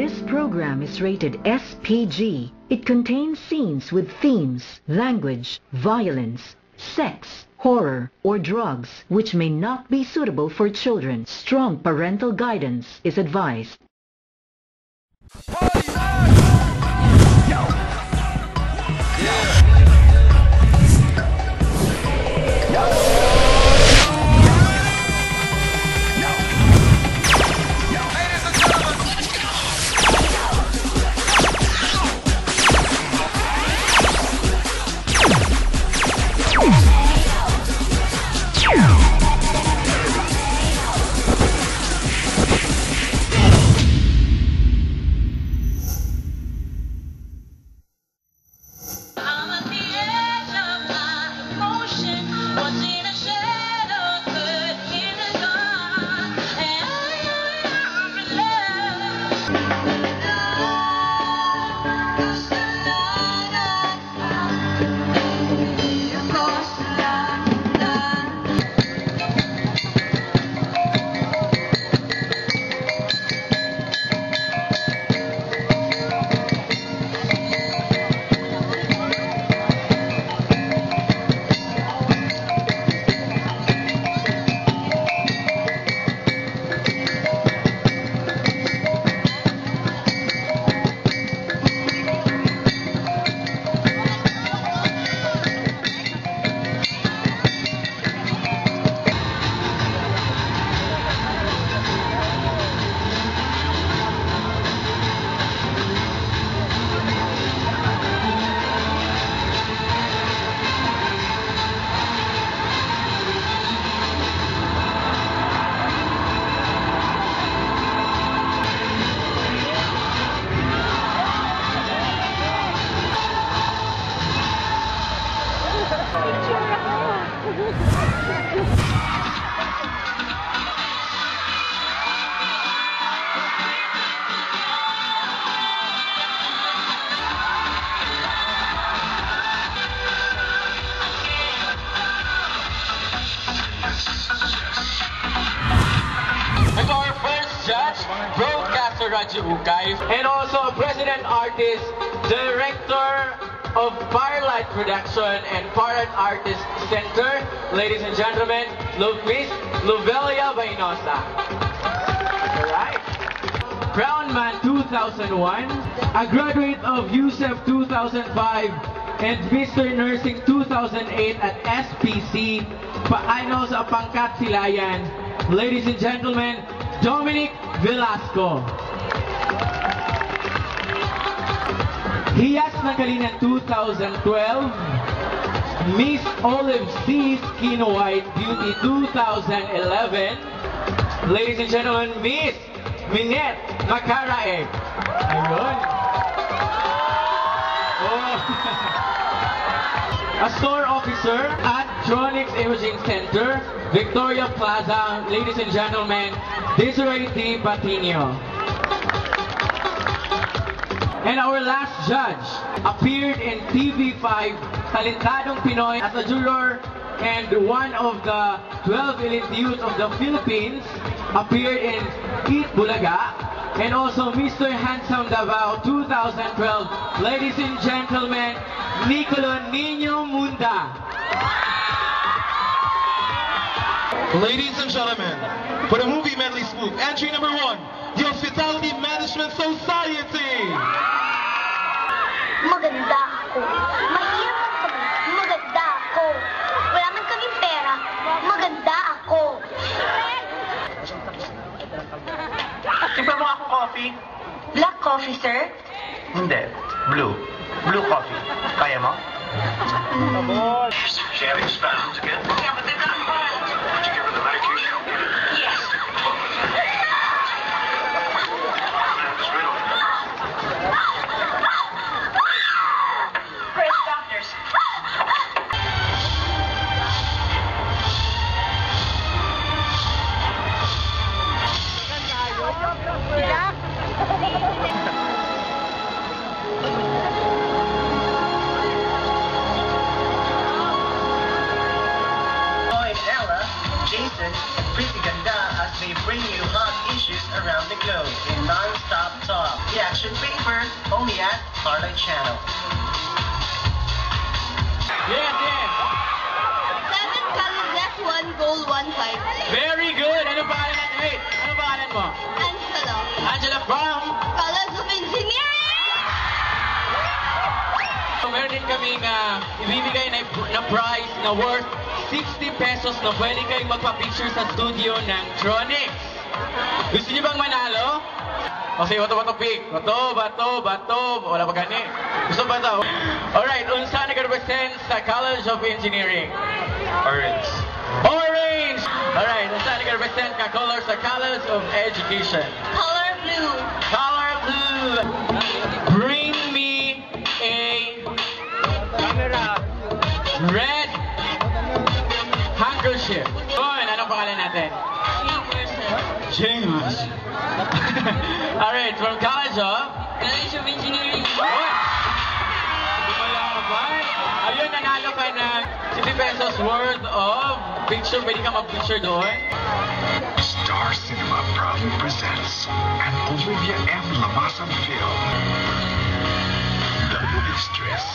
This program is rated SPG. It contains scenes with themes, language, violence, sex, horror, or drugs, which may not be suitable for children. Strong parental guidance is advised. And also President Artist, Director of Firelight Production and Parent Artist Center, ladies and gentlemen, Miss Lovelia Vainosa. Alright. Crown Man 2001, a graduate of USEF 2005 and Mr. Nursing 2008 at SPC, paano sa Pangkat Silayan, ladies and gentlemen, Dominic Velasco. Hiyas ng Kalingan 2012, Miss Olive C. Skin White Beauty 2011, ladies and gentlemen, Miss Minette Macaraeg. Ayun. Oh. A store officer at Tronics Imaging Center, Victoria Plaza, ladies and gentlemen, Desiree D. Patino. And our last judge appeared in TV5, Talentadong Pinoy, as a juror, and one of the 12 elite youth of the Philippines, appeared in Eat Bulaga, and also Mr. Handsome Davao 2012. Ladies and gentlemen, Nicolo Nino Munda. Ladies and gentlemen, for the movie medley swoop, entry number 1, the Hospitality Management Society. Maganda ako. Mahirap kami. Maganda ako. Wala man kaming pera. Maganda ako. Timpla mo ako coffee? Black coffee, sir? Hindi. Blue. Blue coffee. Kaya mo? She having spasms again? Yeah, but they're not fun. Did you give her the medication? Yes. Where's doctors? Jason, and Pretty Ganda as they bring you hot issues around the globe in non-stop talk. Yeah. Question paper only at Starlight Channel. Yes, yes. 7 colors, 1 gold, 1 fight. Very good. Ano pangalan natin? Wait, ano pangalan mo? Angelo. Angela from? Colors of Engineering! So, meron din kaming ibibigay na prize na worth 60 pesos na pwede kayong magpa-picture sa studio ng Tronics. Gusto niyo bang manalo? O sige, bato, pick. Bato. Wala pa gani. Gusto ba daw? Alright, unsa nag-represent sa College of Engineering? Orange. Orange! Alright, unsa nag-represent ka color sa College of Education? Color blue. Color blue. Bring me a red handkerchief. Yun, anong pangalan natin? James. Alright, from College of Engineering. What? Hindi mo laban. Ayun, nanalo ka ng 50 pesos worth of picture. Pwede ka mag-picture doon. Star Cinema proudly presents an Olivia M. Lamasam film, The Mistress.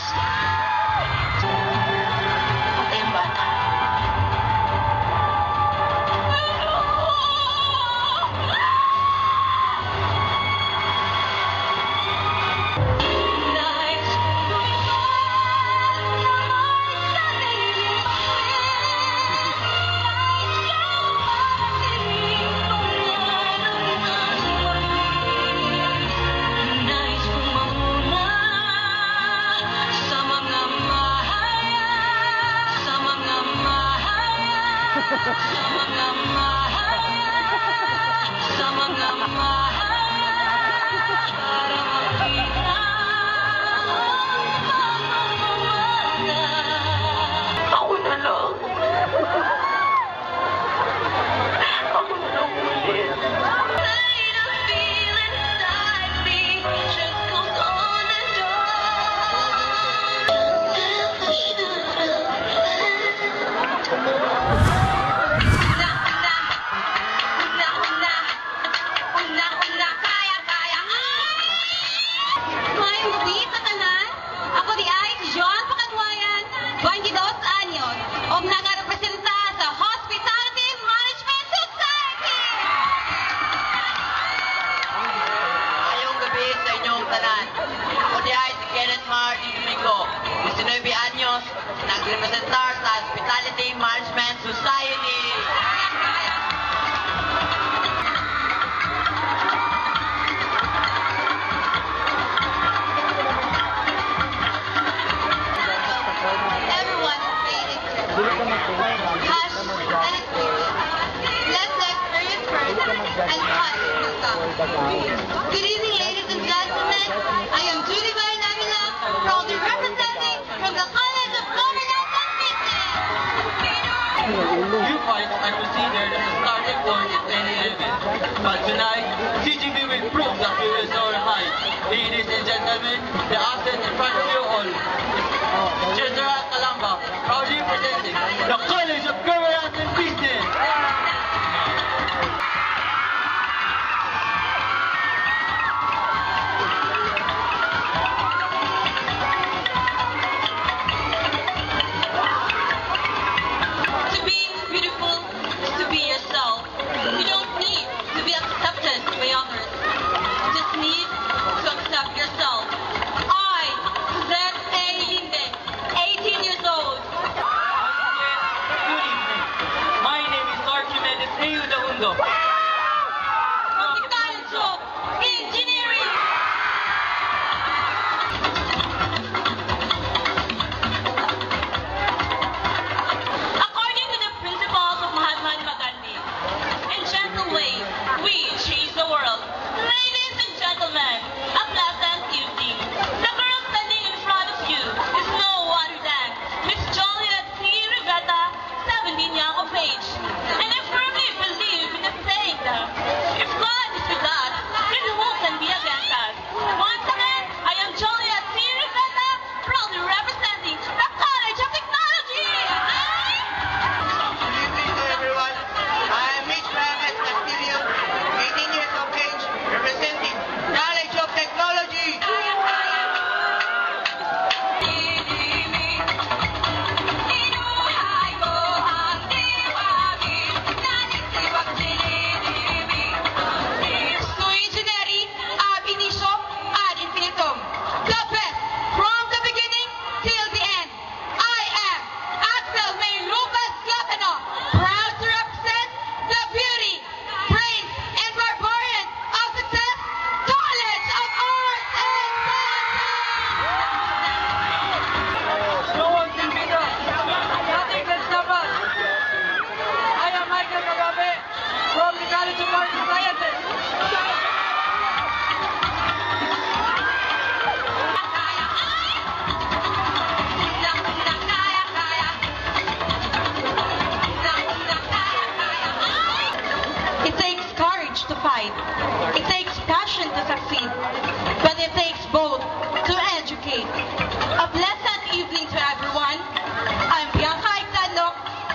Nagrepresentar sa Hospitality Management Society. Everyone has an experience. Let the experience first and us will come. Good evening, ladies and gentlemen. I am Julie Bainamila, proudly representing from the College of Governance and Business. You fight and considered as a starting point in any event. But tonight, CGV will prove that we will soar high. Ladies and gentlemen, the asset in front of you all is General Calamba, proudly presenting the College of Governance and Business. To be beautiful is to be yourself. You don't need to be accepted by others. You just need to accept yourself. I, Suzette A. Linde, 18 years old. Good evening. succeed. It takes passion to succeed, but it takes both to educate. A pleasant evening to everyone. I'm Bianca Ictadloc,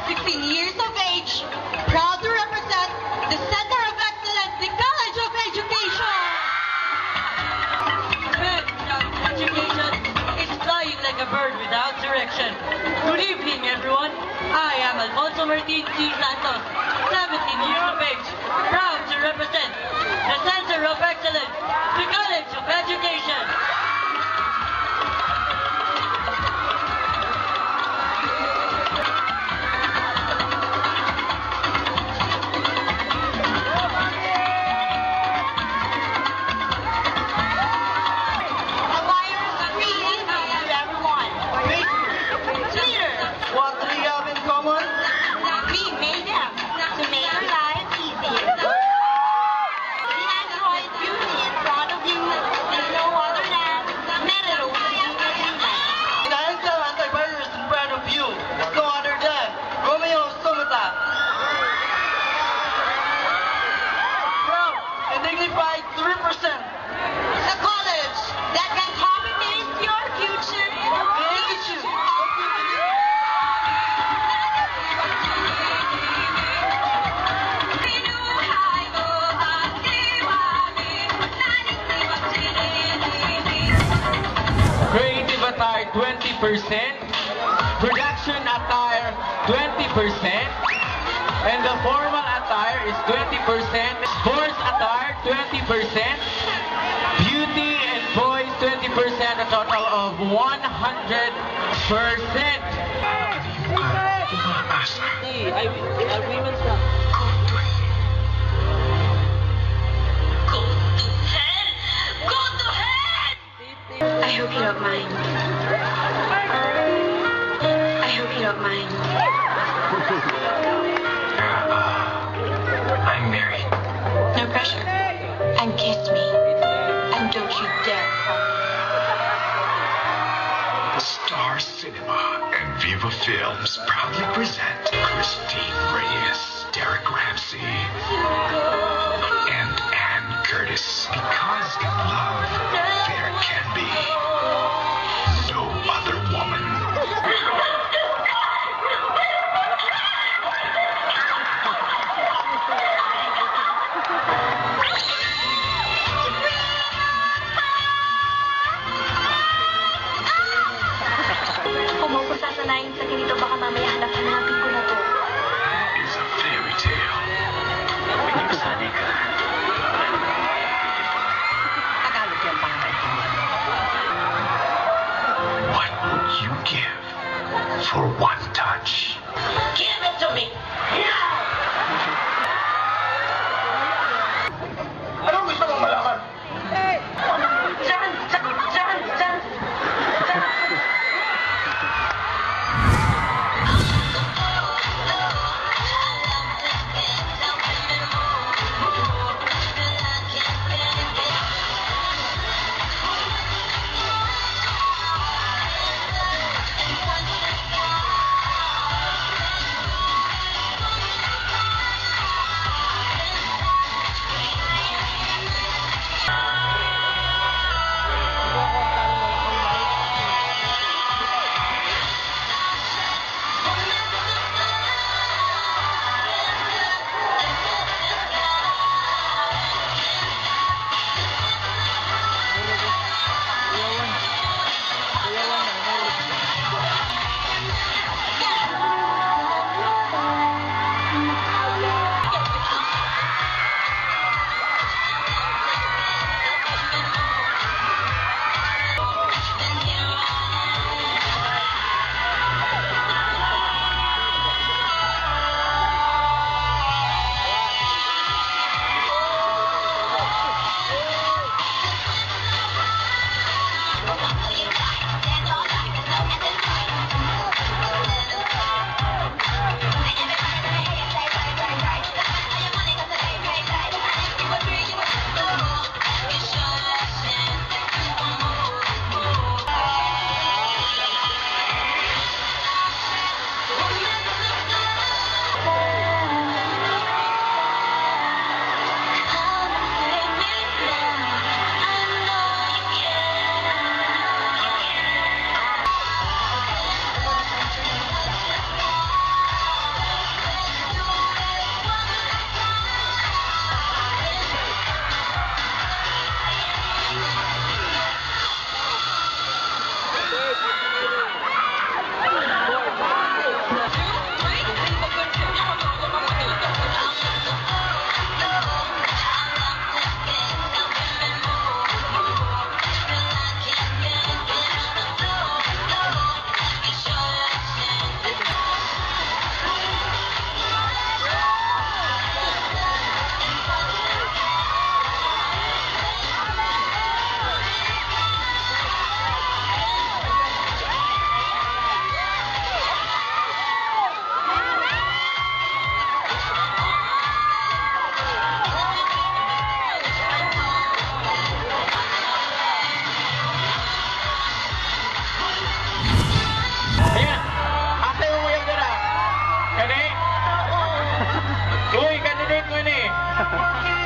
16 years of age, proud to represent the Center of Excellence, the College of Education. Education is flying like a bird without direction. Good evening, everyone. I am Alfonso Martin C. Santos, 17 years of age, proud to represent the Center of Excellence, the College of Education. Creative attire 20%, production attire 20%, and the formal attire is 20%, sports attire 20%, beauty and boys 20%, a total of 100%. I hope you don't mind. I hope you don't mind. I'm married. No pressure. And kiss me. And don't you dare. Star Cinema and Viva Films proudly present Christine Reyes, Derek Ramsey, and Ann Curtis. Because in love, there can be no other woman. Kung mo ko sasanayin sa ganito, baka mamaya hanap-hanapin ko na to. Is a fairy tale. Pinagsanay ka. Tagalog yan pa naman. What would you give for one touch? Give it to me! Anong gusto mong malaman? Diyan!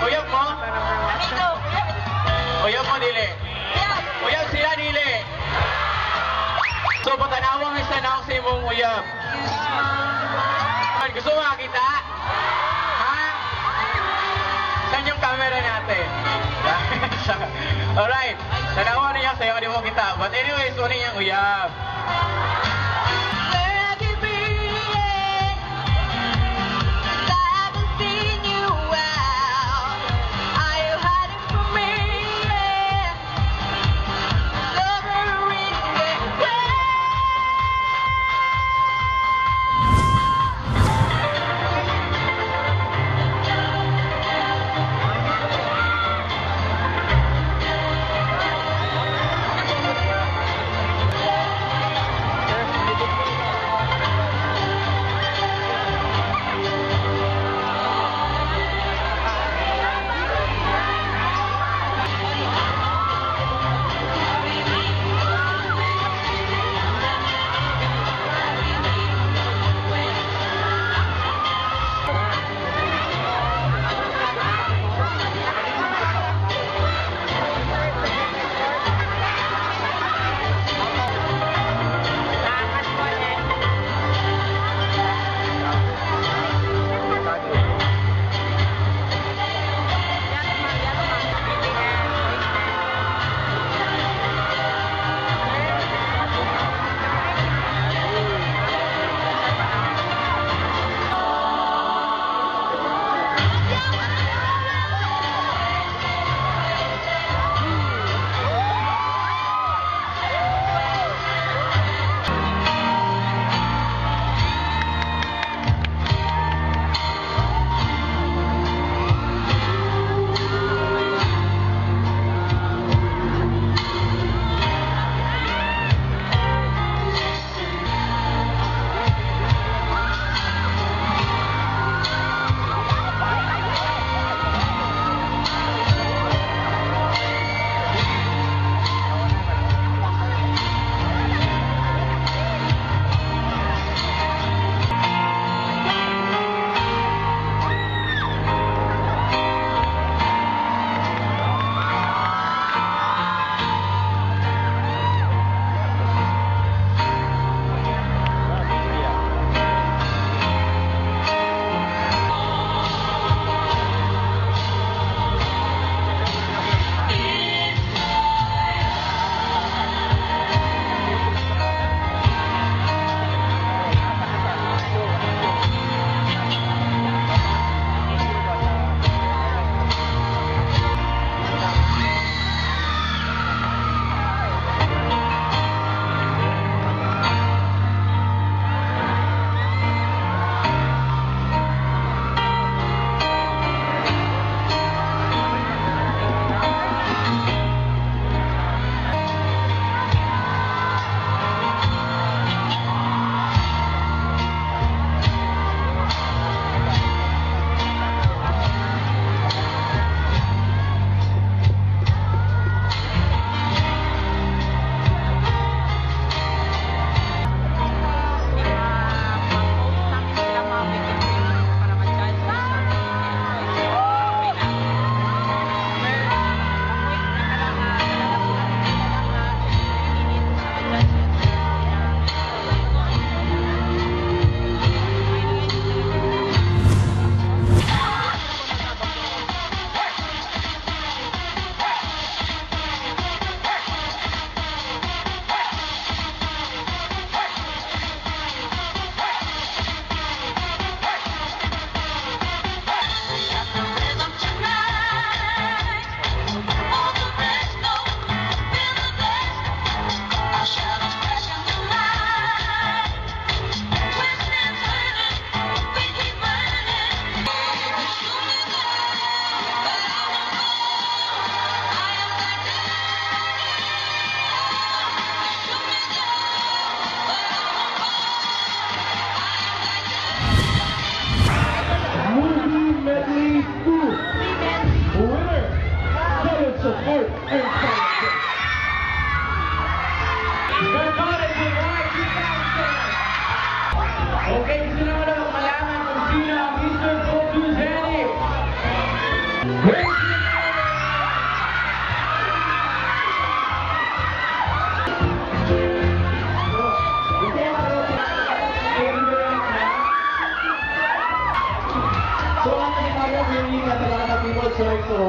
Uyab mo? Uyab mo, dili. Uyab sila, dili. So, patanawang isa na ako sa imong uyab. Gusto mo makita? Ha? Saan yung camera natin? Alright. Tanawa niya sa'yo, di mo kita. But anyways, ano yung uyab? Okay, gusto naman ako malaman kung sino ang Mr. Go to Zenny.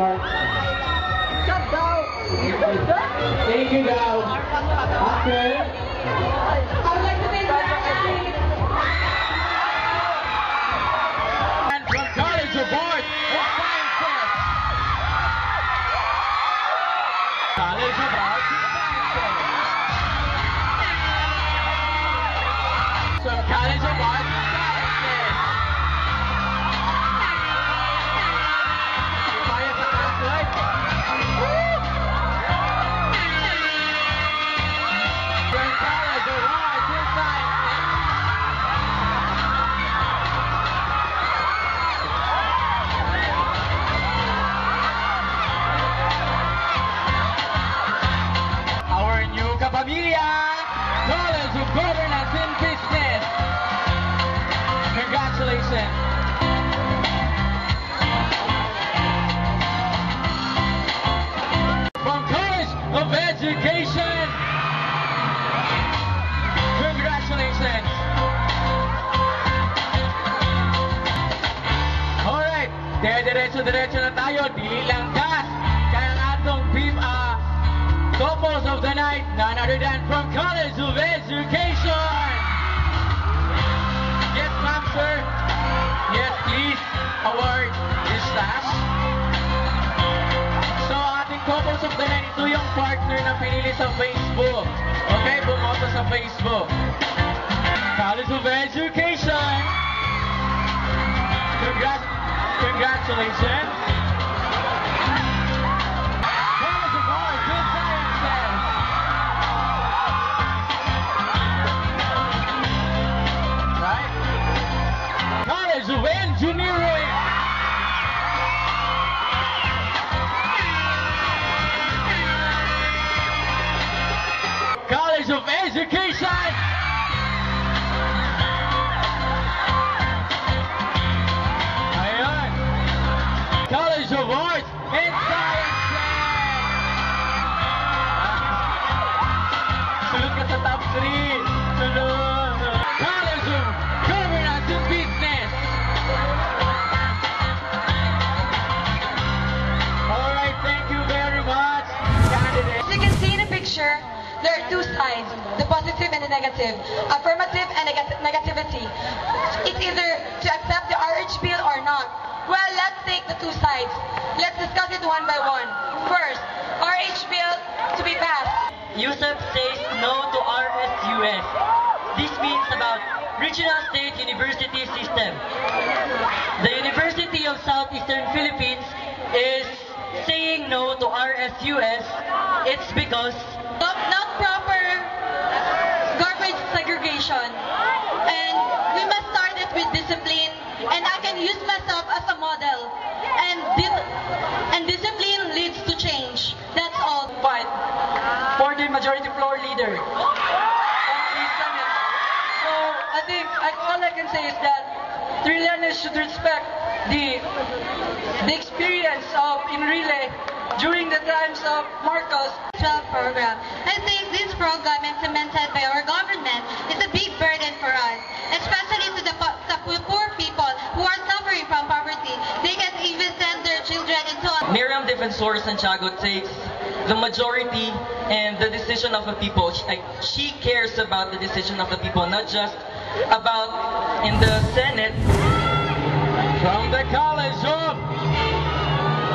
Mark. Thank you, Dao. Okay. I would like to thank And from College of Art and Sciences. College of Art and Sciences. So College of Art and Sciences. Kaya sa Catholic. From College of Art and Sciences. Our new kapamilya, College of Governance and Business. Congratulations. From College of Education. Congratulations. Alright, diretso na tayo, dili lang kas. Kaya ang atong couples of the night, none other than from College of Education. Yes, ma'am, sir. Yes, please. Award this staff. So, ating couples of the night, ito yung partner na pinili sa Facebook. Okay, bumoto sa Facebook. College of Education. Congratulations. College of Arts and Sciences. Right? College of Engineering. College of Education. Ayan. College of Arts and Sciences. Sunod ka sa top 3. Sunod. College of Governance and Business. Alright, thank you very much, candidates. As you can see in the picture, there are two sides, the positive and the negative, affirmative and negativity. It's either to accept the RH bill or not. Well, let's take the two sides. Let's discuss it one by one. First, RH bill to be passed. USEP says no to RSUS. This means about Regional State University System. The University of Southeastern Philippines is saying no to RSUS. It's because Not proper garbage segregation. And we must start it with discipline. And I can use myself as a model. And discipline leads to change. That's all. fight for the majority floor leader. So I think all I can say is that Trillanes should respect the experience of Enrile during the times of Marcos. 12 program. I think this program implemented by our government is a big burden for us, especially to the poor people who are suffering from poverty. They can even send their children into a... Miriam Defensor Santiago takes the majority and the decision of the people. She cares about the decision of the people, not just about in the Senate. From the College of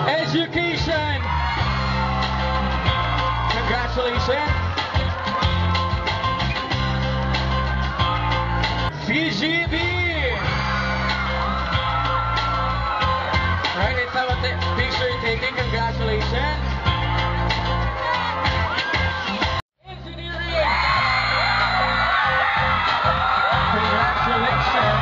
Education. Congratulations. CGB. Right, let's have a picture taking. Congratulations. Engineering. Congratulations.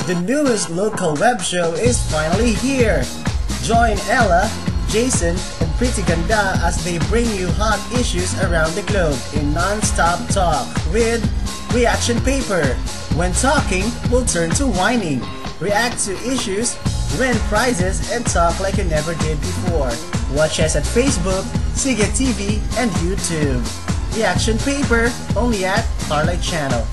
The newest local web show is finally here. Join Ella, Jason, and Pretty Ganda as they bring you hot issues around the globe in non-stop talk with Reaction Paper. When talking will turn to whining. React to issues, win prizes, and talk like you never did before. Watch us at Facebook, Sige TV, and YouTube. Reaction Paper, only at Starlight Channel.